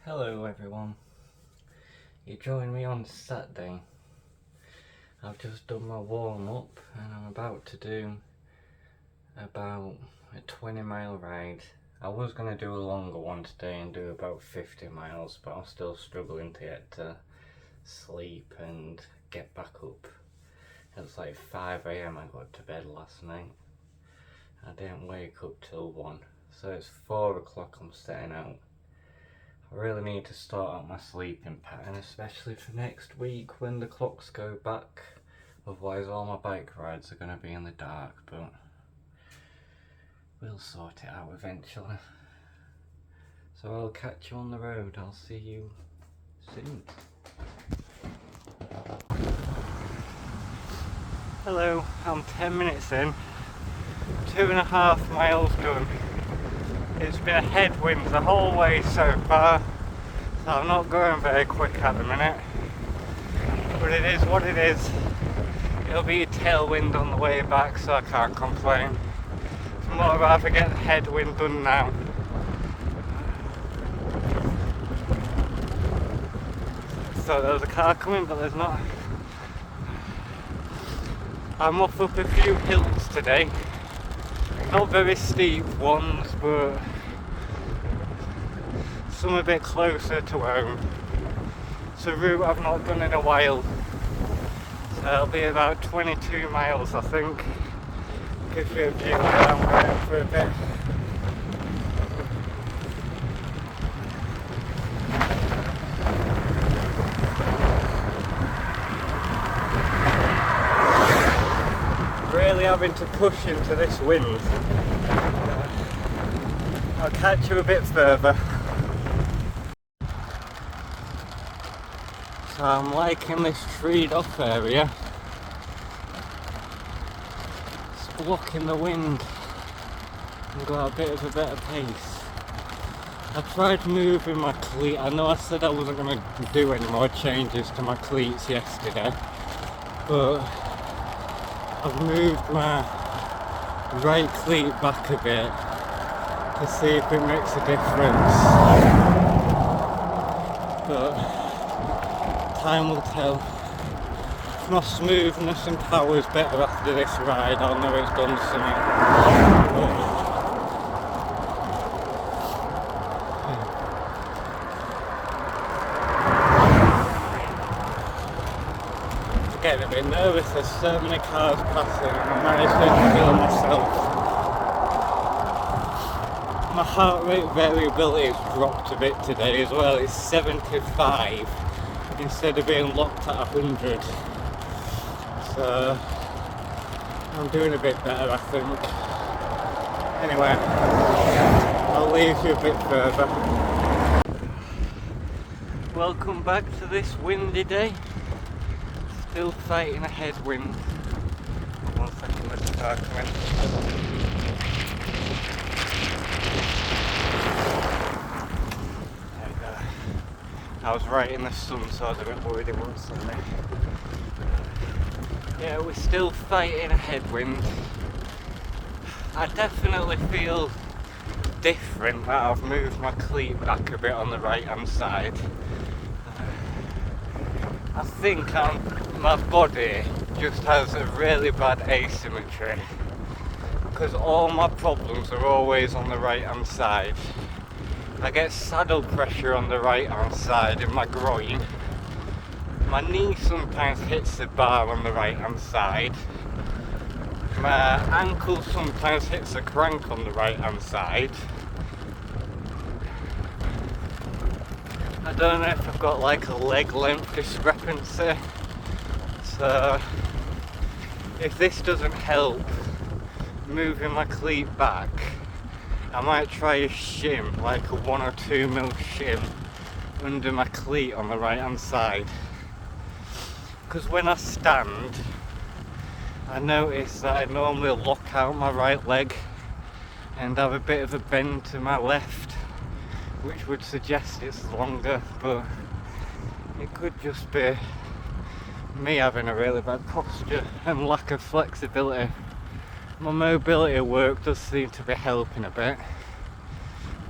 Hello everyone, you join me on Saturday. I've just done my warm up and I'm about to do about a 20-mile ride. I was going to do a longer one today and do about 50 miles, but I'm still struggling to get to sleep and get back up. It's like 5 AM I got to bed last night. I didn't wake up till 1, so it's 4 o'clock I'm setting out. I really need to start out my sleeping pattern, especially for next week when the clocks go back. Otherwise all my bike rides are going to be in the dark, but we'll sort it out eventually. So I'll catch you on the road. I'll see you soon. Hello, I'm 10 minutes in, 2.5 miles done. It's been a headwind the whole way so far, so I'm not going very quick at the minute, but it is what it is. It'll be a tailwind on the way back, so I can't complain. So I'd rather get the headwind done now. So there was a car coming, but there's not. I'm off up a few hills today. Not very steep ones, but some a bit closer to home. It's a route I've not done in a while. So it'll be about 22 miles, I think. Gives you a view around there for a bit. Really having to push into this wind. I'll catch you a bit further. So I'm liking this treed off area. It's blocking the wind and got a bit of a better pace. I tried moving my cleat. I know I said I wasn't going to do any more changes to my cleats yesterday, but I've moved my right cleat back a bit to see if it makes a difference, but time will tell. If my smoothness and power is better after this ride, I'll know it's done something. Getting a bit nervous, there's so many cars passing and I managed to feel myself. My heart rate variability has dropped a bit today as well. It's 75 instead of being locked at 100. So I'm doing a bit better, I think. Anyway, I'll leave you a bit further. Welcome back to this windy day. Still fighting a headwind. 1 second, let the car come in. There we go. I was right in the sun, so I was a bit worried it wouldn't sun me. Yeah, we're still fighting a headwind. I definitely feel different that I've moved my cleat back a bit on the right hand side. I think my body just has a really bad asymmetry because all my problems are always on the right hand side. I get saddle pressure on the right hand side in my groin. My knee sometimes hits the bar on the right hand side. My ankle sometimes hits the crank on the right hand side. I don't know if I've got like a leg length discrepancy, so if this doesn't help moving my cleat back, I might try a shim, like a 1 or 2 mil shim under my cleat on the right hand side, because when I stand I notice that I normally lock out my right leg and have a bit of a bend to my left, which would suggest it's longer, but it could just be me having a really bad posture and lack of flexibility. My mobility at work does seem to be helping a bit.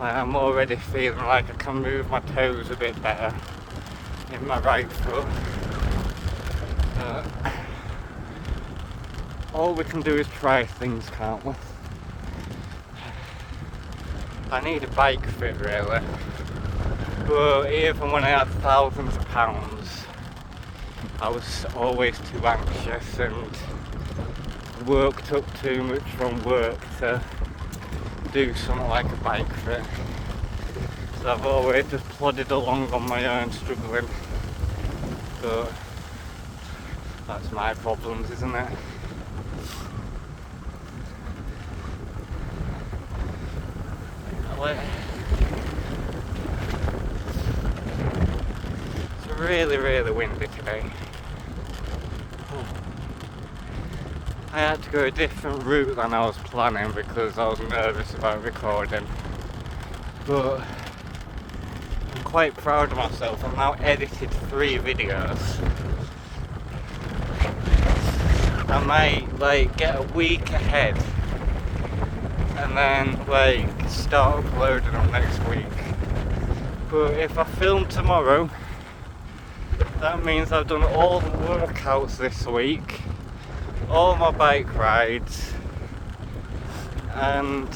Like, I'm already feeling like I can move my toes a bit better in my right foot. All we can do is try things, can't we? I need a bike fit really, but even when I had thousands of pounds, I was always too anxious and work took too much from work to do something like a bike fit. So I've always just plodded along on my own, struggling. But that's my problems, isn't it? It's really windy today. I had to go a different route than I was planning because I was nervous about recording. But I'm quite proud of myself. I've now edited 3 videos. I might get a week ahead and then start uploading them next week. But if I film tomorrow, that means I've done all the workouts this week, all my bike rides, and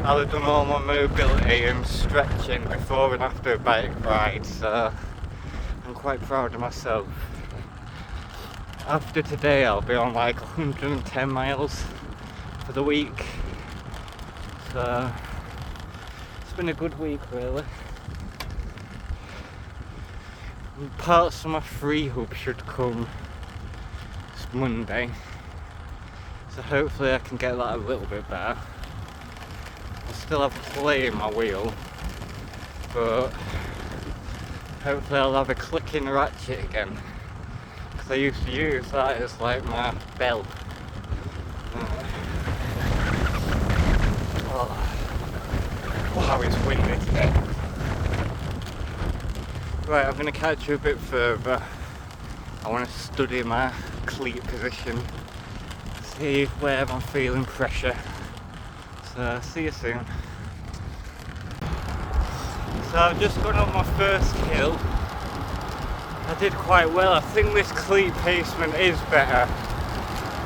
I'll have done all my mobility and stretching before and after a bike ride, so I'm quite proud of myself. After today I'll be on 110 miles for the week, so it's been a good week really. And parts of my free hub should come this Monday, so hopefully I can get that a little bit better. I still have play in my wheel, but hopefully I'll have a clicking ratchet again, because I used to use that as my belt. Wow, it's windy today. Right, I'm going to catch you a bit further. I want to study my cleat position, see where I'm feeling pressure. So, see you soon. So I've just gone on my first hill. I did quite well. I think this cleat placement is better,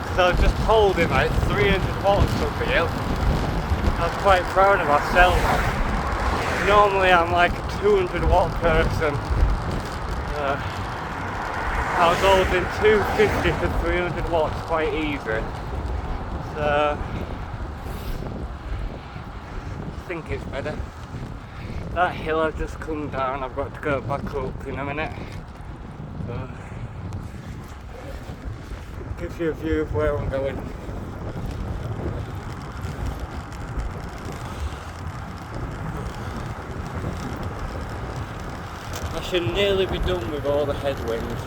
because I was just holding 300 watts up the hill. I was quite proud of myself. Normally I'm a 200 watt person. I was holding 250 to 300 watts quite easy. So I think it's better. That hill I've just come down, I've got to go back up in a minute. So, gives you a view of where I'm going. I should nearly be done with all the headwinds.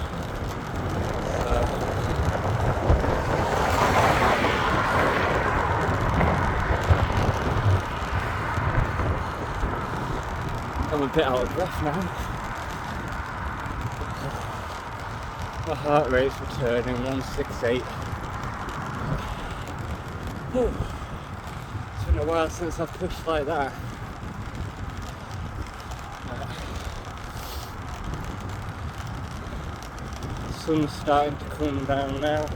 I'm a bit out of breath now. My heart rate's returning, 168. It's been a while since I've pushed like that. The sun's starting to come down now.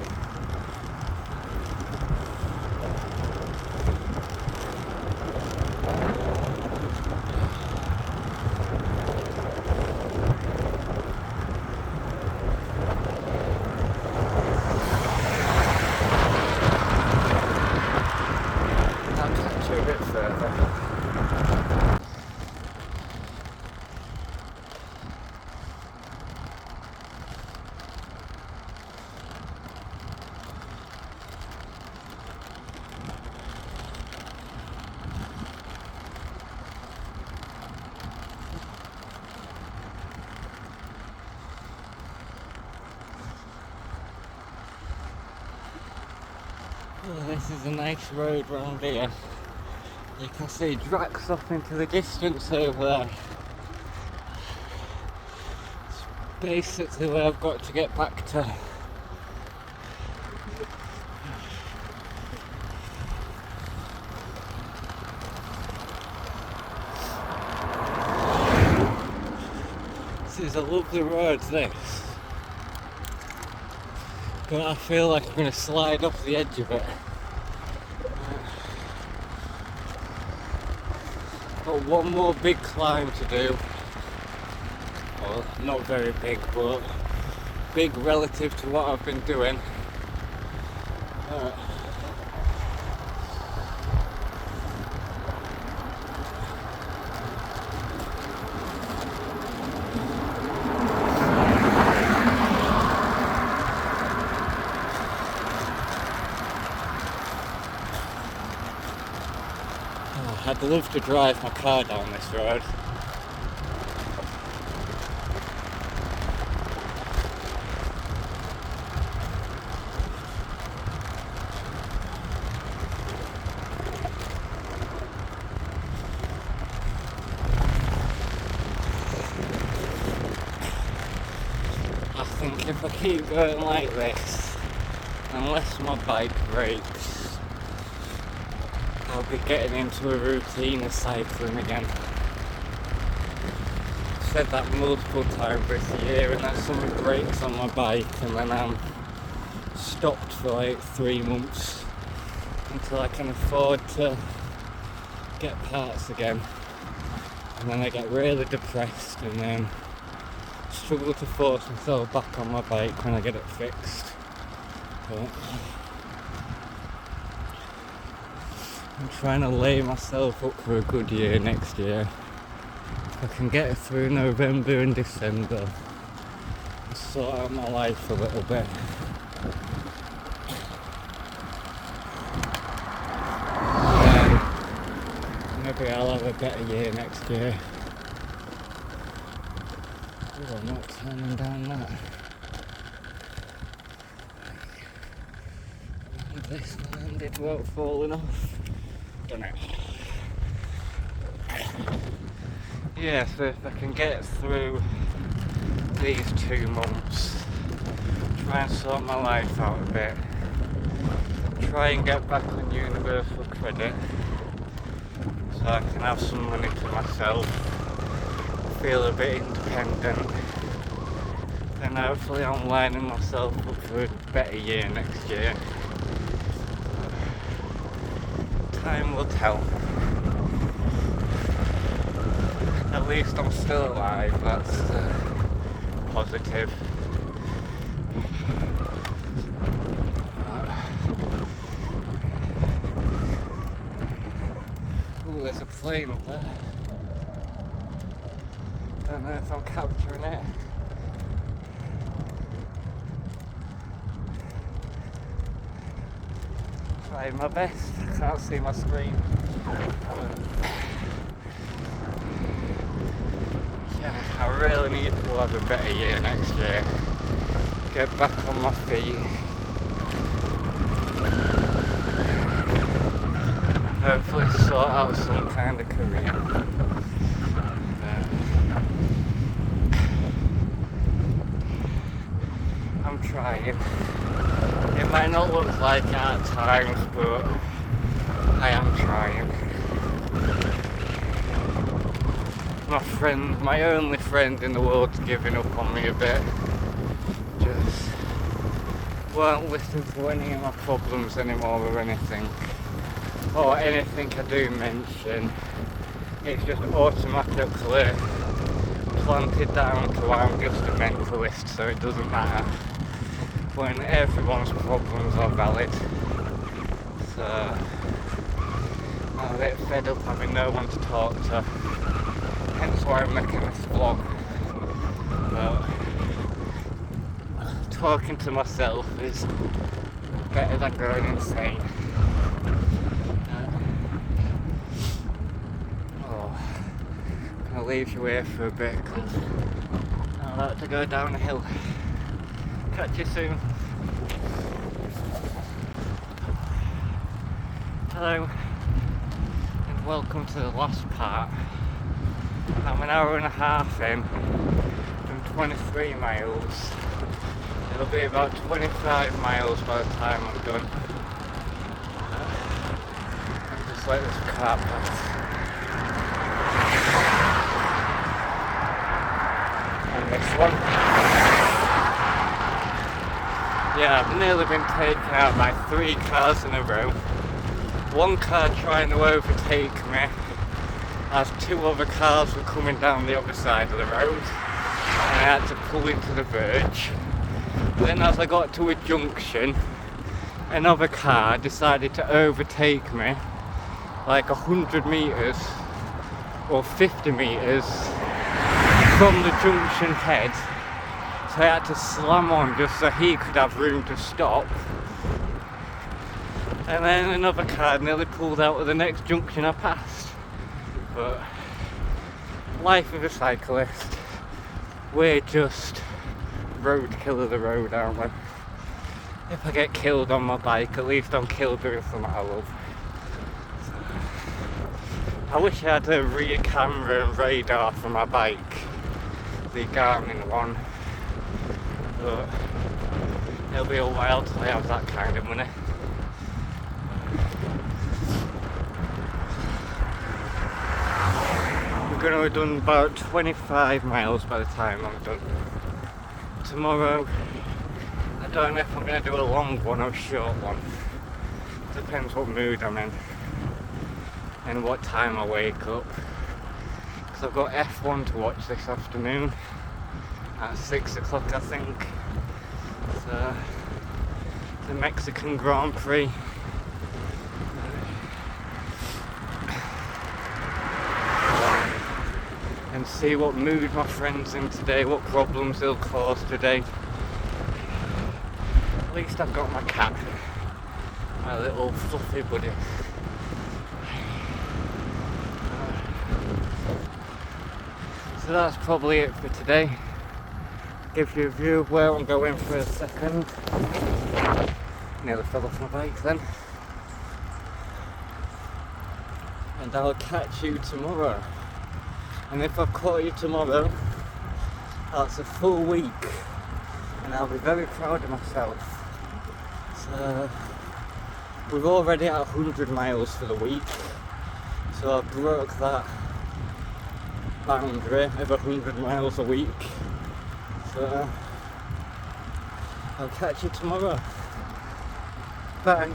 A bit further. Oh, this is a nice road round here. You can see Drax off into the distance over there. It's basically where I've got to get back to. is a lovely road, this. But I feel like I'm going to slide off the edge of it. Got one more big climb to do. Well, not very big, but big relative to what I've been doing. I'd love to drive my car down this road. I think if I keep going like this, unless my bike breaks, I'll be getting into a routine of cycling again. I've said that multiple times this year, and then something breaks on my bike and then I'm stopped for like 3 months until I can afford to get parts again. And then I get really depressed and then struggle to force myself back on my bike when I get it fixed. But I'm trying to lay myself up for a good year next year. If I can get through November and December and sort out my life a little bit. Maybe I'll have a better year next year. Oh, I'm not turning down that. And this landed without falling off. Done it. Yeah, so if I can get through these 2 months, try and sort my life out a bit, try and get back on universal credit so I can have some money to myself, feel a bit independent, then hopefully I'm lining myself up for a better year next year. Time will tell. At least I'm still alive, that's positive. Ooh, there's a plane up there. Don't know if I'm capturing it. Trying my best, I can't see my screen. Yeah, I really need to have a better year next year. Get back on my feet. Hopefully sort out some kind of career. I'm trying. It might not look like it at times, but I am trying. My only friend in the world's giving up on me a bit. Just won't listen to any of my problems anymore or anything. Or anything I do mention. It's just automatically planted down to I'm just a mentalist, so it doesn't matter. When everyone's problems are valid. So I'm a bit fed up having no one to talk to. Hence why I'm making this vlog. But talking to myself is better than going insane. I'll leave you here for a bit because I'll have to go down a hill. Catch you soon. Hello and welcome to the last part. I'm an hour and a half in from 23 miles. It'll be about 25 miles by the time I'm done. Just let this car pass. And next one. Yeah, I've nearly been taken out by 3 cars in a row. One car trying to overtake me as 2 other cars were coming down the other side of the road, and I had to pull into the verge. Then as I got to a junction, another car decided to overtake me like 100 metres or 50 metres from the junction head, so I had to slam on just so he could have room to stop. And then another car nearly pulled out of the next junction I passed. But life of a cyclist, we're just roadkill of the road, aren't we? If I get killed on my bike, at least I'm killed doing something I love. So, I wish I had a rear camera and radar for my bike, the Garmin one, but it'll be a while till I have that kind of money. We're going to have done about 25 miles by the time I'm done. Tomorrow, I don't know if I'm going to do a long one or a short one. Depends what mood I'm in and what time I wake up. Because I've got F1 to watch this afternoon at 6 o'clock, I think. So, the Mexican Grand Prix. And see what mood my friend's in today, what problems they'll cause today. At least I've got my cat, my little fluffy buddy. So that's probably it for today. Give you a view of where I'm going for a second. Nearly fell off my bike then. And I'll catch you tomorrow. And if I've caught you tomorrow, that's a full week, and I'll be very proud of myself. So, we're already at 100 miles for the week, so I broke that boundary of 100 miles a week. So, I'll catch you tomorrow. Bye.